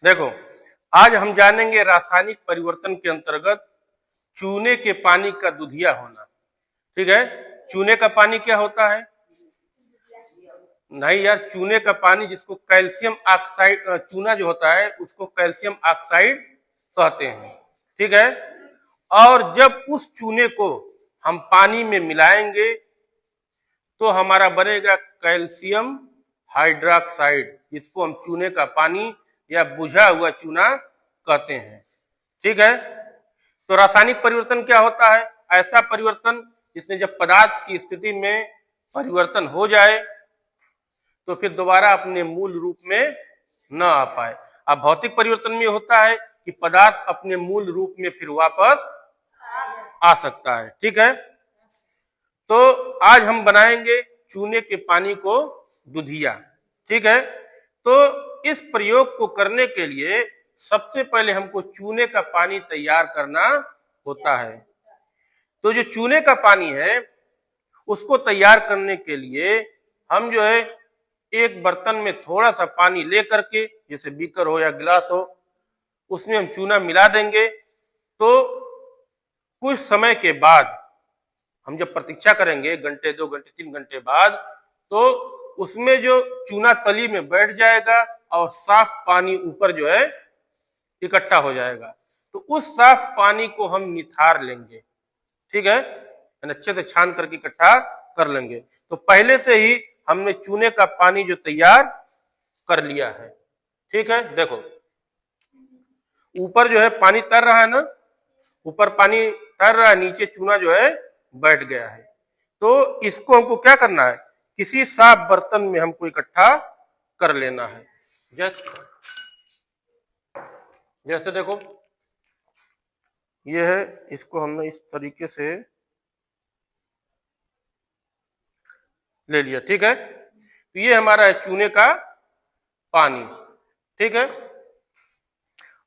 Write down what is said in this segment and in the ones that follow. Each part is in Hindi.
देखो, आज हम जानेंगे रासायनिक परिवर्तन के अंतर्गत चूने के पानी का दुधिया होना। ठीक है, चूने का पानी क्या होता है? नहीं यार, चूने का पानी जिसको कैल्शियम ऑक्साइड, चूना जो होता है उसको कैल्शियम ऑक्साइड कहते हैं। ठीक है, और जब उस चूने को हम पानी में मिलाएंगे तो हमारा बनेगा कैल्शियम हाइड्रोक्साइड, जिसको हम चूने का पानी या बुझा हुआ चूना कहते हैं। ठीक है, तो रासायनिक परिवर्तन क्या होता है? ऐसा परिवर्तन जिसमें जब पदार्थ की स्थिति में परिवर्तन हो जाए तो फिर दोबारा अपने मूल रूप में न आ पाए। अब भौतिक परिवर्तन में होता है कि पदार्थ अपने मूल रूप में फिर वापस आ सकता है। ठीक है, तो आज हम बनाएंगे चूने के पानी को दुधिया। ठीक है, तो इस प्रयोग को करने के लिए सबसे पहले हमको चूने का पानी तैयार करना होता है। तो जो चूने का पानी है उसको तैयार करने के लिए हम जो है एक बर्तन में थोड़ा सा पानी ले करके, जैसे बीकर हो या गिलास हो, उसमें हम चूना मिला देंगे। तो कुछ समय के बाद हम जब प्रतीक्षा करेंगे, घंटे 2 घंटे 3 घंटे बाद, तो उसमें जो चूना तली में बैठ जाएगा और साफ पानी ऊपर जो है इकट्ठा हो जाएगा। तो उस साफ पानी को हम निथार लेंगे। ठीक है, अच्छे से छान करके इकट्ठा कर लेंगे। तो पहले से ही हमने चूने का पानी जो तैयार कर लिया है। ठीक है, देखो ऊपर जो है पानी तर रहा है ना, ऊपर पानी तर रहा है, नीचे चूना जो है बैठ गया है। तो इसको हमको क्या करना है? किसी साफ बर्तन में हमको इकट्ठा कर लेना है। जैसे देखो ये है, इसको हमने इस तरीके से ले लिया। ठीक है, तो ये हमारा है चूने का पानी। ठीक है,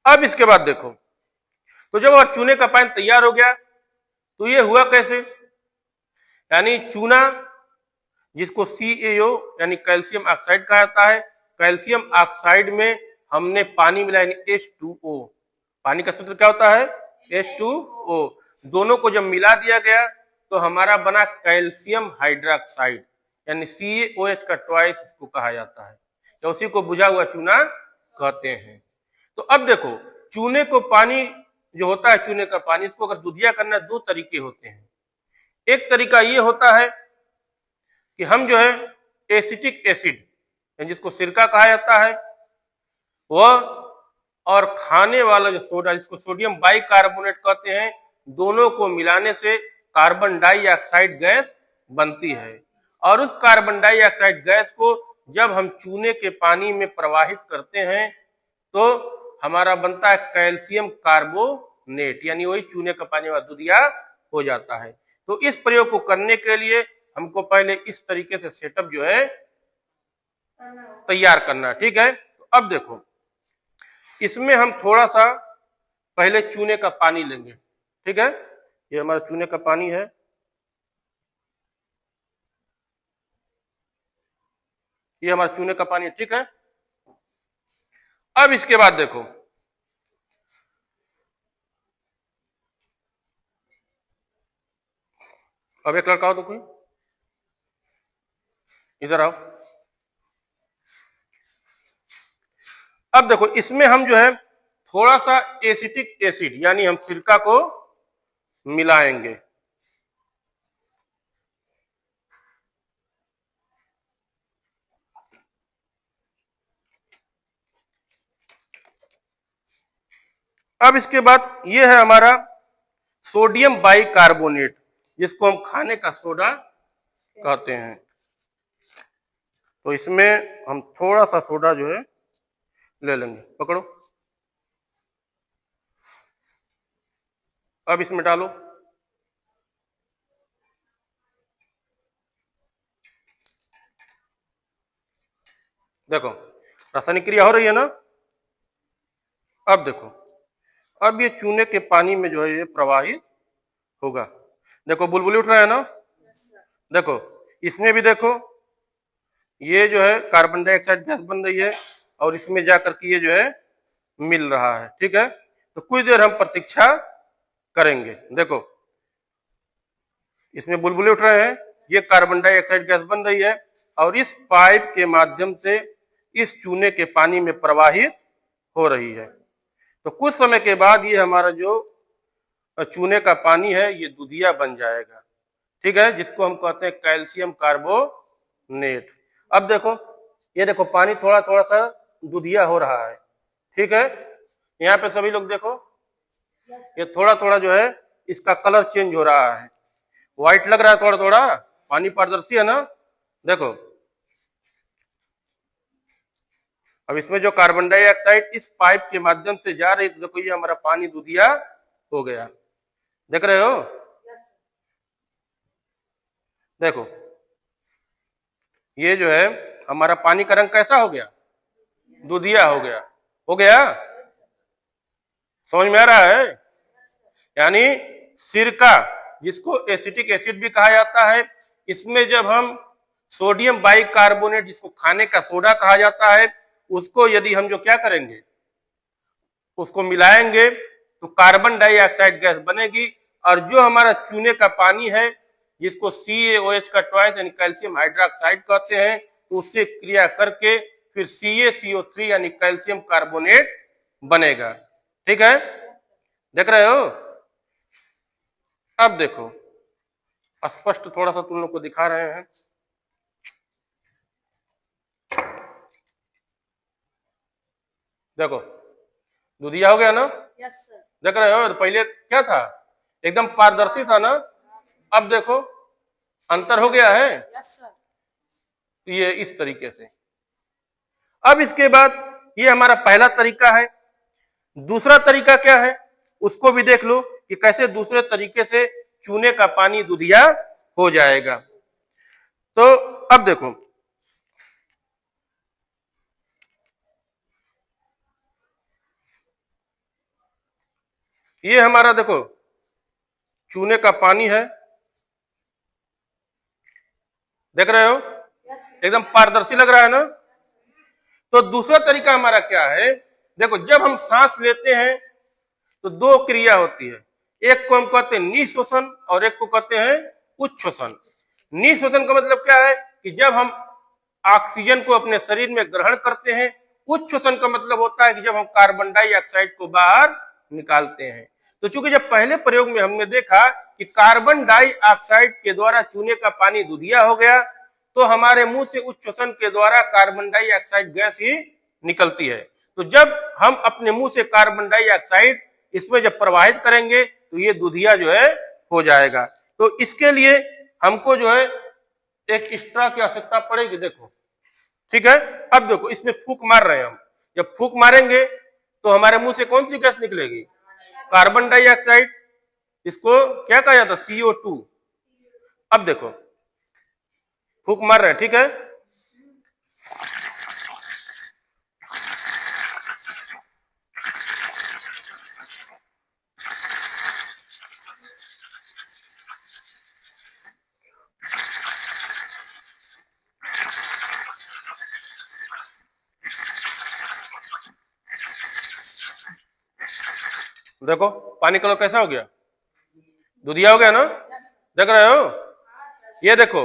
अब इसके बाद देखो, तो जब और चूने का पानी तैयार हो गया तो ये हुआ कैसे? यानी चूना जिसको CaO यानी कैल्शियम ऑक्साइड कहा जाता है, कैल्शियम ऑक्साइड में हमने पानी मिलाया यानी H2O। पानी का सूत्र क्या होता है? H2O। दोनों को जब मिला दिया गया तो हमारा बना कैल्शियम हाइड्रोक्साइड, यानी CaOH का ट्वाइस इसको कहा जाता है, तो उसी को बुझा हुआ चूना कहते हैं। तो अब देखो, चूने को पानी जो होता है, चूने का पानी, इसको अगर दुधिया करना, दो तरीके होते हैं। एक तरीका ये होता है कि हम जो है एसिटिक एसिड, जिसको सिरका कहा जाता है, वह और खाने वाला जो सोडा, जिसको सोडियम बाइकार्बोनेट कहते हैं, दोनों को मिलाने से कार्बन डाइऑक्साइड गैस बनती है। और उस कार्बन डाइऑक्साइड गैस को जब हम चूने के पानी में प्रवाहित करते हैं तो हमारा बनता है कैल्शियम कार्बोनेट, यानी वही चूने का पानी वाला दुधिया हो जाता है। तो इस प्रयोग को करने के लिए हमको पहले इस तरीके से सेटअप जो है तैयार करना। ठीक है, तो अब देखो, इसमें हम थोड़ा सा पहले चूने का पानी लेंगे। ठीक है, ये हमारा चूने का पानी है, ये हमारा चूने का पानी है। ठीक है, अब इसके बाद देखो, अब एक लड़का हो तो कोई इधर आओ। अब देखो, इसमें हम जो है थोड़ा सा एसिटिक एसिड यानी हम सिरका को मिलाएंगे। अब इसके बाद ये है हमारा सोडियम बाइकार्बोनेट, जिसको हम खाने का सोडा कहते हैं। तो इसमें हम थोड़ा सा सोडा जो है ले लेंगे, पकड़ो। अब इसमें डालो, देखो रासायनिक क्रिया हो रही है ना। अब देखो, अब ये चूने के पानी में जो है ये प्रवाहित होगा। देखो बुलबुली उठ रहा है ना। देखो इसमें भी देखो, ये जो है कार्बन डाइऑक्साइड गैस बन रही है और इसमें जाकर के ये जो है मिल रहा है। ठीक है, तो कुछ देर हम प्रतीक्षा करेंगे। देखो इसमें बुलबुले उठ रहे हैं, ये कार्बन डाइऑक्साइड गैस बन रही है और इस पाइप के माध्यम से इस चूने के पानी में प्रवाहित हो रही है। तो कुछ समय के बाद ये हमारा जो चूने का पानी है ये दूधिया बन जाएगा। ठीक है, जिसको हम कहते हैं कैल्शियम कार्बोनेट। अब देखो, ये देखो पानी थोड़ा थोड़ा सा दूधिया हो रहा है। ठीक है, यहाँ पे सभी लोग देखो, ये थोड़ा थोड़ा जो है इसका कलर चेंज हो रहा है, व्हाइट लग रहा है थोड़ा थोड़ा, पानी पारदर्शी है ना। देखो अब इसमें जो कार्बन डाइऑक्साइड इस पाइप के माध्यम से जा रही है, तो देखो ये हमारा पानी दूधिया हो गया। देख रहे हो, देखो ये जो है हमारा पानी का रंग कैसा हो गया, दूधिया हो गया। हो गया, समझ में आ रहा है। यानी सिरका, जिसको एसिटिक एसिड भी कहा जाता है, इसमें जब हम सोडियम बाइकार्बोनेट, जिसको खाने का सोडा कहा जाता है, उसको यदि हम जो क्या करेंगे, उसको मिलाएंगे तो कार्बन डाइऑक्साइड गैस बनेगी। और जो हमारा चूने का पानी है, जिसको CaOH का ट्वाइस यानी कैल्शियम हाइड्रोक्साइड कहते हैं, तो उससे क्रिया करके फिर CaCO3 यानी कैल्शियम कार्बोनेट बनेगा। ठीक है, देख रहे हो। अब देखो स्पष्ट थोड़ा सा तुम लोग को दिखा रहे हैं। देखो दूधिया हो गया ना। Yes sir. देख रहे हो, तो पहले क्या था, एकदम पारदर्शी था ना। अब देखो अंतर हो गया है। Yes sir. ये इस तरीके से। अब इसके बाद ये हमारा पहला तरीका है। दूसरा तरीका क्या है उसको भी देख लो कि कैसे दूसरे तरीके से चूने का पानी दूधिया हो जाएगा। तो अब देखो, ये हमारा देखो चूने का पानी है, देख रहे हो, एकदम पारदर्शी लग रहा है ना। तो दूसरा तरीका हमारा क्या है, देखो जब हम सांस लेते हैं तो दो क्रिया होती है, एक को हम कहते हैं निःश्वसन और एक को कहते हैं उच्छ्वसन। निःश्वसन का मतलब क्या है कि जब हम ऑक्सीजन को अपने शरीर में ग्रहण करते हैं। उच्छ्वसन का मतलब होता है कि जब हम कार्बन डाइऑक्साइड को बाहर निकालते हैं। तो चूंकि जब पहले प्रयोग में हमने देखा कि कार्बन डाइऑक्साइड के द्वारा चूने का पानी दूधिया हो गया, तो हमारे मुंह से उच्छ्वसन के द्वारा कार्बन डाइऑक्साइड गैस ही निकलती है। तो जब हम अपने मुंह से कार्बन डाइऑक्साइड इसमें जब प्रवाहित करेंगे तो ये दूधिया जो है हो जाएगा। तो इसके लिए हमको जो है एक स्ट्रा की आवश्यकता पड़ेगी। देखो ठीक है, अब देखो इसमें फूंक मार रहे हैं हम, जब फूंक मारेंगे तो हमारे मुंह से कौन सी गैस निकलेगी, कार्बन डाइऑक्साइड, इसको क्या कहा जाता है, CO2। अब देखो फूंक मार रहे हैं, ठीक है। देखो पानी कलर कैसा हो गया, दूधिया हो गया ना। देख रहे हो, ये देखो